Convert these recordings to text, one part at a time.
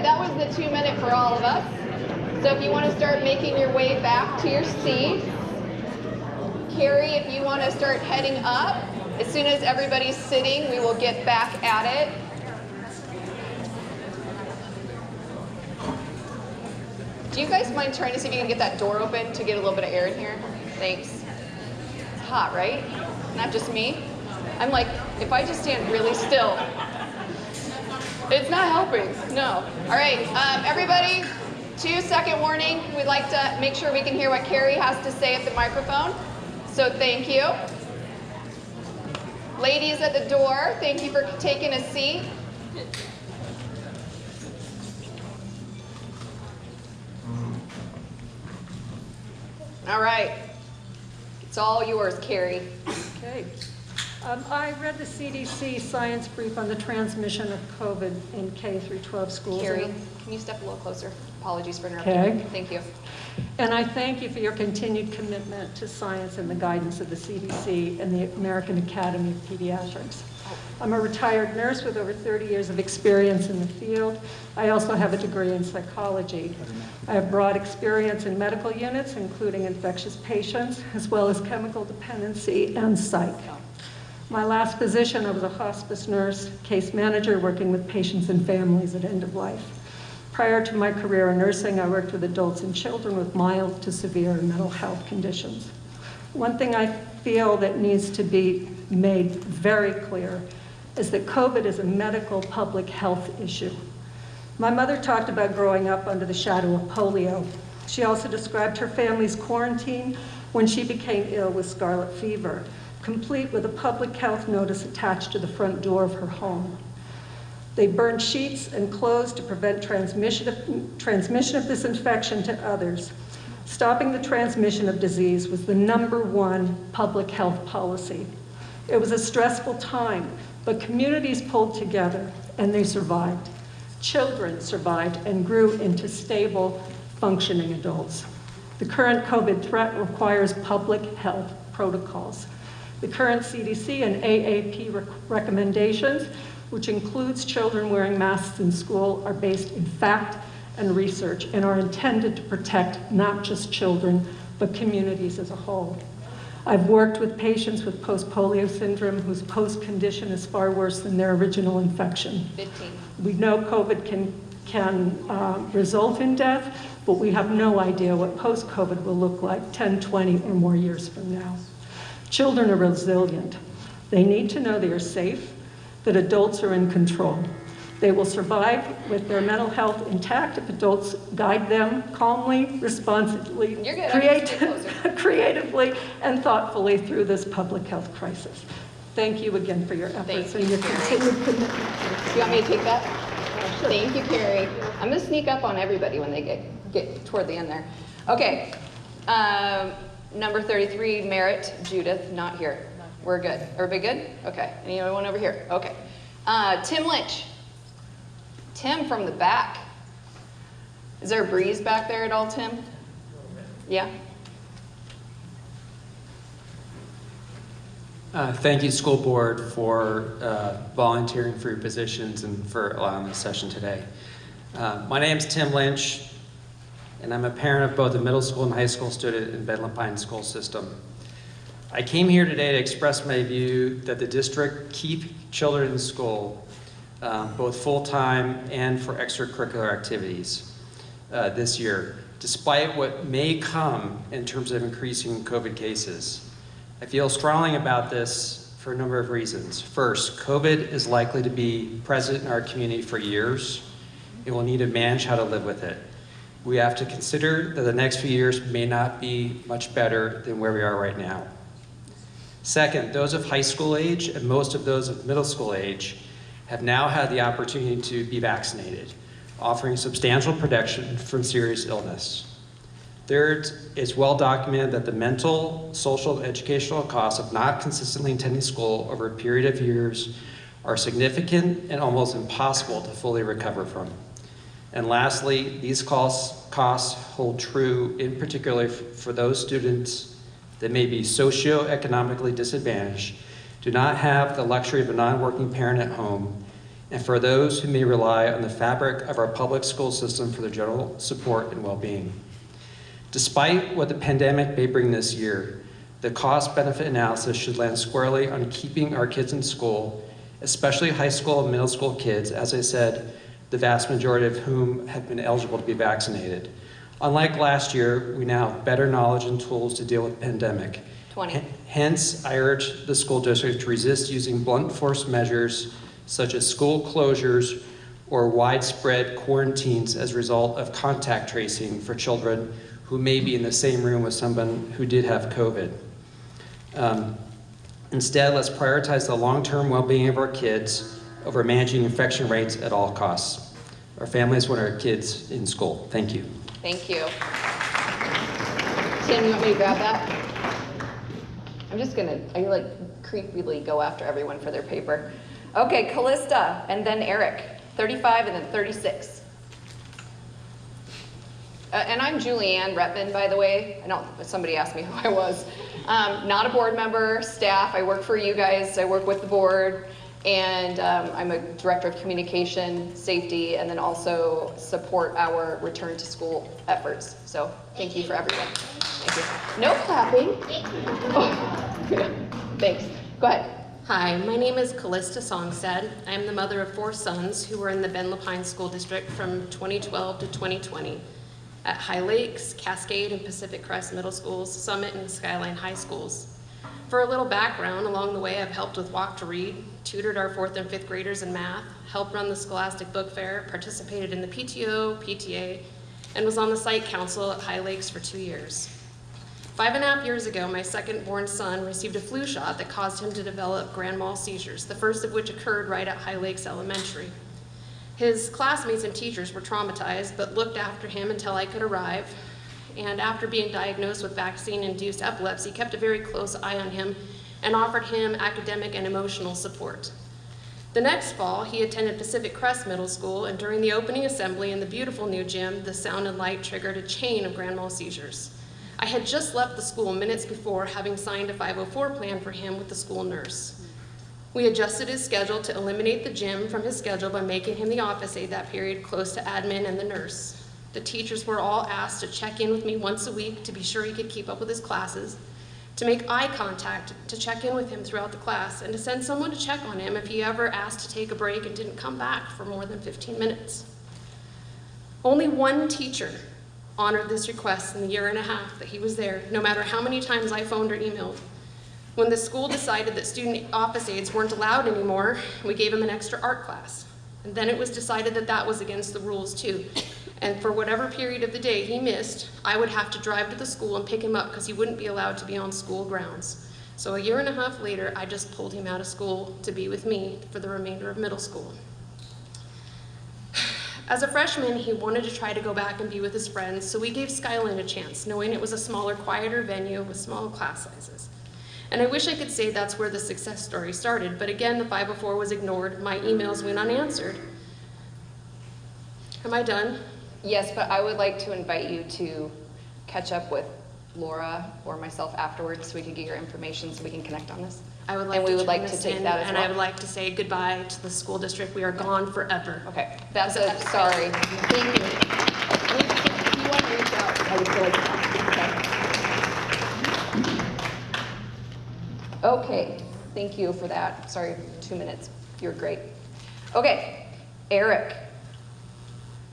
that was the 2 minute for all of us. So if you want to start making your way back to your seats, Carrie, if you want to start heading up, as soon as everybody's sitting, we will get back at it. Do you guys mind trying to see if you can get that door open to get a little bit of air in here? Thanks. It's hot, right? Not just me. I'm like, if I just stand really still, it's not helping. No. All right, everybody, 2-second warning. We'd like to make sure we can hear what Carrie has to say at the microphone. So thank you. Ladies at the door, thank you for taking a seat. All right. It's all yours, Carrie. Okay. I read the CDC science brief on the transmission of COVID in K through 12 schools. Carrie, can you step a little closer? Apologies for interrupting. Okay. Thank you. And I thank you for your continued commitment to science and the guidance of the CDC and the American Academy of Pediatrics. I'm a retired nurse with over 30 years of experience in the field. I also have a degree in psychology. I have broad experience in medical units, including infectious patients, as well as chemical dependency and psych. My last position, I was a hospice nurse, case manager, working with patients and families at end of life. Prior to my career in nursing, I worked with adults and children with mild to severe mental health conditions. One thing I feel that needs to be made very clear is that COVID is a medical public health issue. My mother talked about growing up under the shadow of polio. She also described her family's quarantine when she became ill with scarlet fever, complete with a public health notice attached to the front door of her home. They burned sheets and clothes to prevent transmission of this infection to others. Stopping the transmission of disease was the #1 public health policy. It was a stressful time, but communities pulled together and they survived. Children survived and grew into stable, functioning adults. The current COVID threat requires public health protocols. The current CDC and AAP recommendations, which includes children wearing masks in school, are based in fact and research and are intended to protect not just children, but communities as a whole. I've worked with patients with post-polio syndrome whose post-condition is far worse than their original infection. 15. We know COVID can result in death, but we have no idea what post-COVID will look like 10, 20, or more years from now. Children are resilient. They need to know they are safe, that adults are in control. They will survive with their mental health intact if adults guide them calmly, responsibly, creatively, and thoughtfully through this public health crisis. Thank you again for your efforts and your continued commitment. Do you want me to take that? Sure. Thank you, Carrie. I'm going to sneak up on everybody when they get toward the end there. Okay. Number 33, Merritt Judith, not here. We're good. Everybody good? Okay. Anyone over here? Okay. Tim Lynch. Tim from the back. Is there a breeze back there at all, Tim? Yeah? Thank you, school board, for volunteering for your positions and for allowing this session today. My name's Tim Lynch, and I'm a parent of both a middle school and high school student in Bedlam Pines school system. I came here today to express my view that the district keep children in school, both full-time and for extracurricular activities this year, despite what may come in terms of increasing COVID cases. I feel strongly about this for a number of reasons. First, COVID is likely to be present in our community for years, and we'll need to manage how to live with it. We have to consider that the next few years may not be much better than where we are right now. Second, those of high school age and most of those of middle school age have now had the opportunity to be vaccinated, offering substantial protection from serious illness. Third, it's well documented that the mental, social, and educational costs of not consistently attending school over a period of years are significant and almost impossible to fully recover from. And lastly, these costs hold true in particular for those students that may be socioeconomically disadvantaged, do not have the luxury of a non-working parent at home, and for those who may rely on the fabric of our public school system for their general support and well-being. Despite what the pandemic may bring this year, the cost-benefit analysis should land squarely on keeping our kids in school, especially high school and middle school kids, as I said, the vast majority of whom have been eligible to be vaccinated. Unlike last year, we now have better knowledge and tools to deal with the pandemic. 20. Hence, I urge the school district to resist using blunt force measures such as school closures or widespread quarantines as a result of contact tracing for children who may be in the same room with someone who did have COVID. Instead, let's prioritize the long-term well-being of our kids over managing infection rates at all costs. Our families want our kids in school. Thank you. Thank you. Tim, you want me to grab that? I'm just gonna, I like creepily go after everyone for their paper. Okay, Callista, and then Eric, 35 and then 36. And I'm Julianne Retman, by the way. I don't, somebody asked me who I was. Not a board member, staff. I work for you guys. I work with the board, and I'm a director of communication, safety, and then also support our return to school efforts. So thank you for everyone. Thank you. No clapping. Oh, thanks. Go ahead. Hi, my name is Callista Songstad. I am the mother of 4 sons who were in the Ben Lapine School District from 2012 to 2020 at High Lakes, Cascade, and Pacific Crest Middle Schools, Summit, and Skyline High Schools. For a little background, along the way I've helped with Walk to Read, tutored our 4th and 5th graders in math, helped run the Scholastic Book Fair, participated in the PTO, PTA, and was on the site council at High Lakes for 2 years. 5.5 years ago, my second-born son received a flu shot that caused him to develop grand mal seizures, the first of which occurred right at High Lakes Elementary. His classmates and teachers were traumatized, but looked after him until I could arrive, and after being diagnosed with vaccine-induced epilepsy, kept a very close eye on him and offered him academic and emotional support. The next fall, he attended Pacific Crest Middle School, and during the opening assembly in the beautiful new gym, the sound and light triggered a chain of grand mal seizures. I had just left the school minutes before, having signed a 504 plan for him with the school nurse. We adjusted his schedule to eliminate the gym from his schedule by making him the office aide that period, close to admin and the nurse. The teachers were all asked to check in with me once a week to be sure he could keep up with his classes, to make eye contact, to check in with him throughout the class, and to send someone to check on him if he ever asked to take a break and didn't come back for more than 15 minutes. Only one teacher honored this request in the 1.5 years that he was there, no matter how many times I phoned or emailed. When the school decided that student office aides weren't allowed anymore, we gave him an extra art class. And then it was decided that that was against the rules too. And for whatever period of the day he missed, I would have to drive to the school and pick him up because he wouldn't be allowed to be on school grounds. So 1.5 years later, I just pulled him out of school to be with me for the remainder of middle school. As a freshman, he wanted to try to go back and be with his friends, so we gave Skyline a chance, knowing it was a smaller, quieter venue with small class sizes. And I wish I could say that's where the success story started, but again, the 504 was ignored, my emails went unanswered. Am I done? Yes, but I would like to invite you to catch up with Laura or myself afterwards so we can get your information so we can connect on this. I would like and we to would like turn to this take in, that as and well. I would like to say goodbye to the school district. We are gone forever. Okay, that's a, sorry. Thank you. If you want to reach out, I would feel like okay, thank you for that. Sorry, 2 minutes. You're great. Okay, Eric.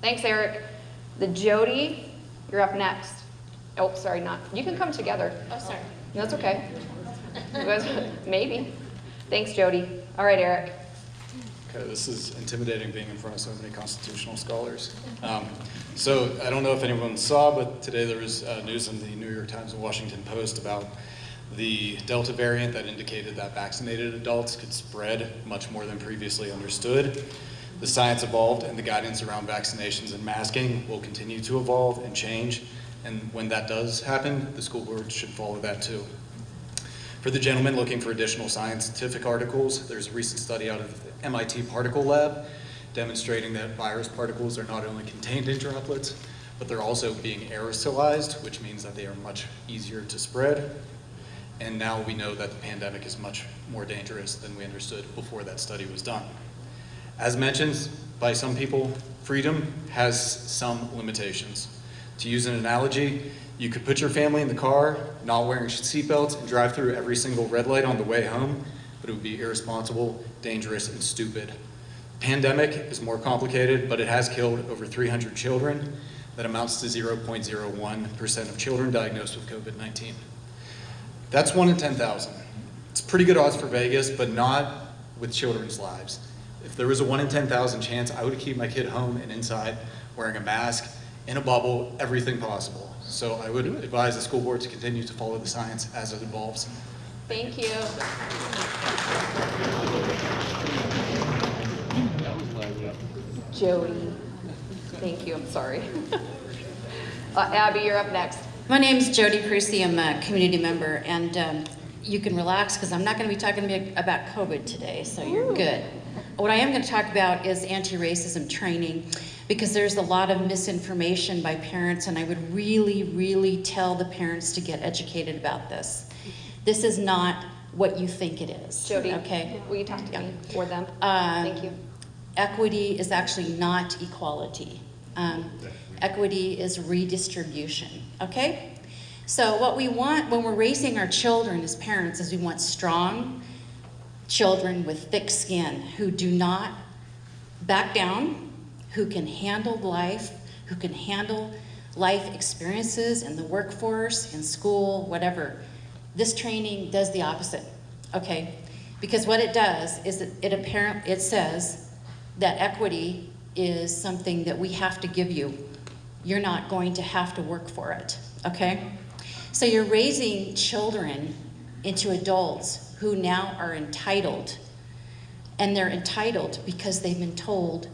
Thanks, Eric. The Jody, you're up next. Oh, sorry, not. You can come together. Oh, sorry. No, that's okay. You guys, maybe. Thanks, Jody. All right, Eric. Okay, this is intimidating being in front of so many constitutional scholars. So I don't know if anyone saw, but today there was news in the New York Times and Washington Post about the Delta variant that indicated that vaccinated adults could spread much more than previously understood. The science evolved and the guidance around vaccinations and masking will continue to evolve and change. And when that does happen, the school board should follow that too. For the gentleman looking for additional scientific articles, there's a recent study out of the MIT Particle Lab demonstrating that virus particles are not only contained in droplets, but they're also being aerosolized, which means that they are much easier to spread. And now we know that the pandemic is much more dangerous than we understood before that study was done. As mentioned by some people, freedom has some limitations. To use an analogy, you could put your family in the car, not wearing seatbelts, and drive through every single red light on the way home, but it would be irresponsible, dangerous, and stupid. Pandemic is more complicated, but it has killed over 300 children. That amounts to 0.01% of children diagnosed with COVID-19. That's 1 in 10,000. It's pretty good odds for Vegas, but not with children's lives. If there was a 1 in 10,000 chance, I would keep my kid home and inside, wearing a mask, in a bubble, everything possible. So I would advise the school board to continue to follow the science as it evolves. Thank you. Jody. Thank you, I'm sorry. Abby, you're up next. My name's Jody Prusi. I'm a community member, and you can relax because I'm not going to be talking about COVID today, so you're good. What I am going to talk about is anti-racism training, because there's a lot of misinformation by parents, and I would really, really tell the parents to get educated about this. This is not what you think it is. Jody, okay? will you talk to me or them? Thank you. Equity is actually not equality. Equity is redistribution, okay? So what we want when we're raising our children as parents is we want strong children with thick skin who do not back down, who can handle life, who can handle life experiences in the workforce, in school, whatever. This training does the opposite, okay? Because what it does is it says that equity is something that we have to give you. You're not going to have to work for it, okay? So you're raising children into adults who now are entitled, and they're entitled because they've been told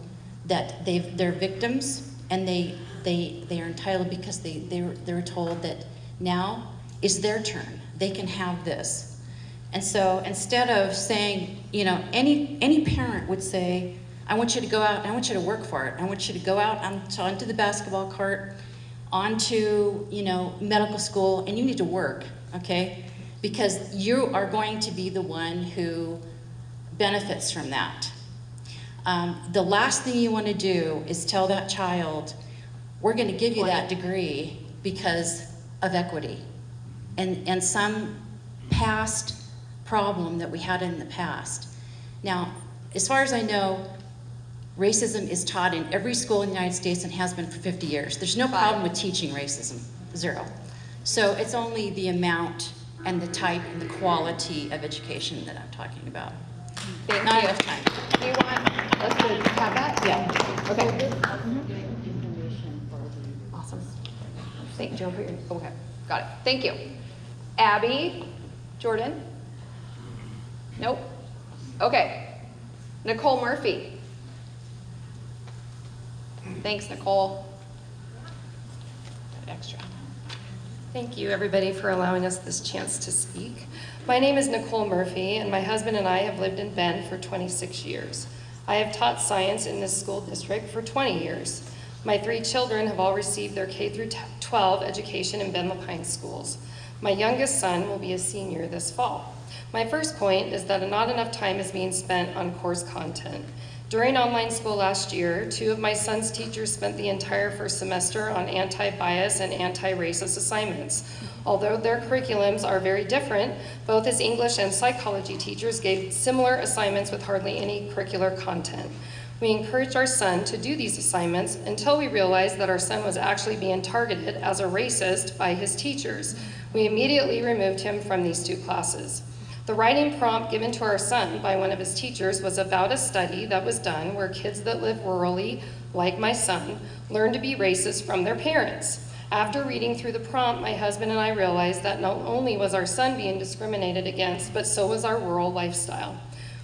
that they're victims, and they are entitled because they're told that now is their turn. They can have this. And so instead of saying, you know, any parent would say, I want you to go out, I want you to work for it. I want you to go out onto the basketball court, onto, you know, medical school, and you need to work, okay? Because you are going to be the one who benefits from that. The last thing you want to do is tell that child, we're going to give you that degree because of equity and some past problem that we had in the past. Now, as far as I know, racism is taught in every school in the United States and has been for 50 years. There's no problem with teaching racism, 0. So it's only the amount and the type and the quality of education that I'm talking about. Thank Not you. enough time. Do you want us to have that? Yeah. Okay. Awesome. Thank you. Okay, got it. Thank you. Abby, Jordan? Nope. Okay. Nicole Murphy. Thanks, Nicole. Extra. Thank you, everybody, for allowing us this chance to speak. My name is Nicole Murphy, and my husband and I have lived in Bend for 26 years. I have taught science in this school district for 20 years. My 3 children have all received their K-12 education in Bend La Pine schools. My youngest son will be a senior this fall. My first point is that not enough time is being spent on course content. During online school last year, 2 of my son's teachers spent the entire first semester on anti-bias and anti-racist assignments. Although their curriculums are very different, both his English and psychology teachers gave similar assignments with hardly any curricular content. We encouraged our son to do these assignments until we realized that our son was actually being targeted as a racist by his teachers. We immediately removed him from these 2 classes. The writing prompt given to our son by one of his teachers was about a study that was done where kids that live rurally, like my son, learn to be racist from their parents. After reading through the prompt, my husband and I realized that not only was our son being discriminated against, but so was our rural lifestyle.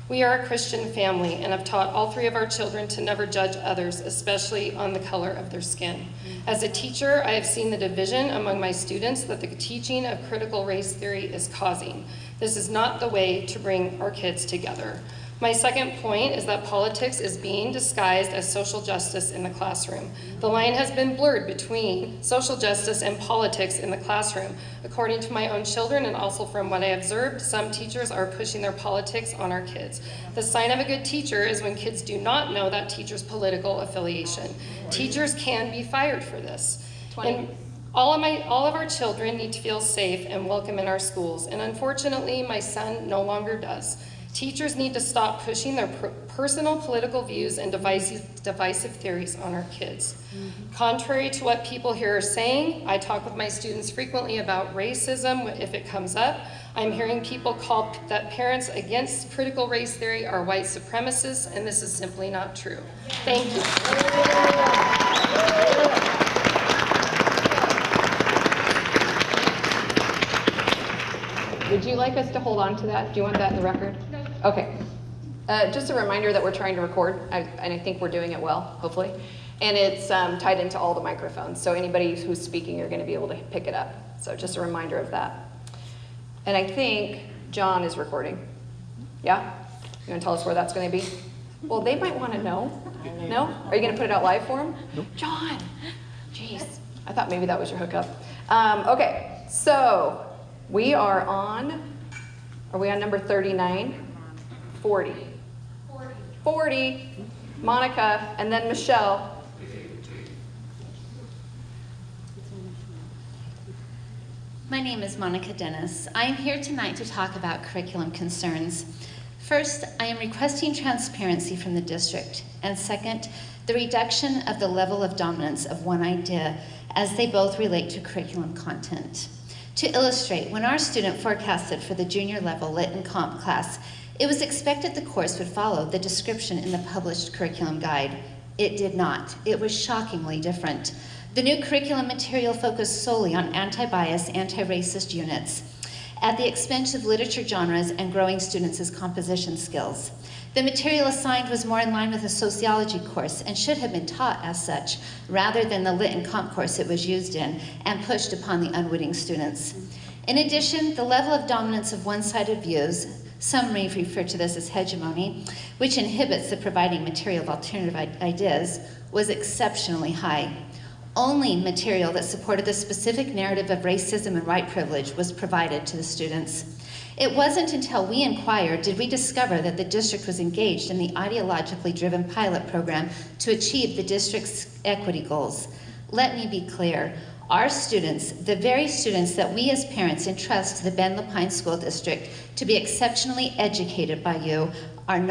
We are a Christian family and have taught all 3 of our children to never judge others, especially on the color of their skin. As a teacher, I have seen the division among my students that the teaching of critical race theory is causing. This is not the way to bring our kids together. My second point is that politics is being disguised as social justice in the classroom. The line has been blurred between social justice and politics in the classroom. According to my own children and also from what I observed, some teachers are pushing their politics on our kids. The sign of a good teacher is when kids do not know that teacher's political affiliation. Teachers can be fired for this. 20. And all of our children need to feel safe and welcome in our schools, and unfortunately, my son no longer does. Teachers need to stop pushing their personal political views and divisive theories on our kids. Contrary to what people here are saying, I talk with my students frequently about racism if it comes up. I'm hearing people call that parents against critical race theory are white supremacists, and this is simply not true. Thank you. Would you like us to hold on to that? Do you want that in the record? No. Okay. Just a reminder that we're trying to record, and I think we're doing it well, hopefully. And it's tied into all the microphones, so anybody who's speaking, you're going to be able to pick it up. So just a reminder of that. And I think John is recording. Yeah? You want to tell us where that's going to be? Well, they might want to know. No? Are you going to put it out live for them? Nope. John! Jeez. I thought maybe that was your hookup. Okay, so we are we on number 39? 40. 40. Monica, and then Michelle. My name is Monica Dennis. I am here tonight to talk about curriculum concerns. First, I am requesting transparency from the district, and second, the reduction of the level of dominance of one idea as they both relate to curriculum content. To illustrate, when our student forecasted for the junior level Lit and Comp class, it was expected the course would follow the description in the published curriculum guide. It did not. It was shockingly different. The new curriculum material focused solely on anti-bias, anti-racist units, at the expense of literature genres and growing students' composition skills. The material assigned was more in line with a sociology course and should have been taught as such, rather than the Lit and Comp course it was used in and pushed upon the unwitting students. In addition, the level of dominance of one-sided views, some may refer to this as hegemony, which inhibits the providing material of alternative ideas, was exceptionally high. Only material that supported the specific narrative of racism and white privilege was provided to the students. It wasn't until we inquired did we discover that the district was engaged in the ideologically driven pilot program to achieve the district's equity goals. Let me be clear. Our students, the very students that we as parents entrust to the Bend-LaPine School District to be exceptionally educated by you,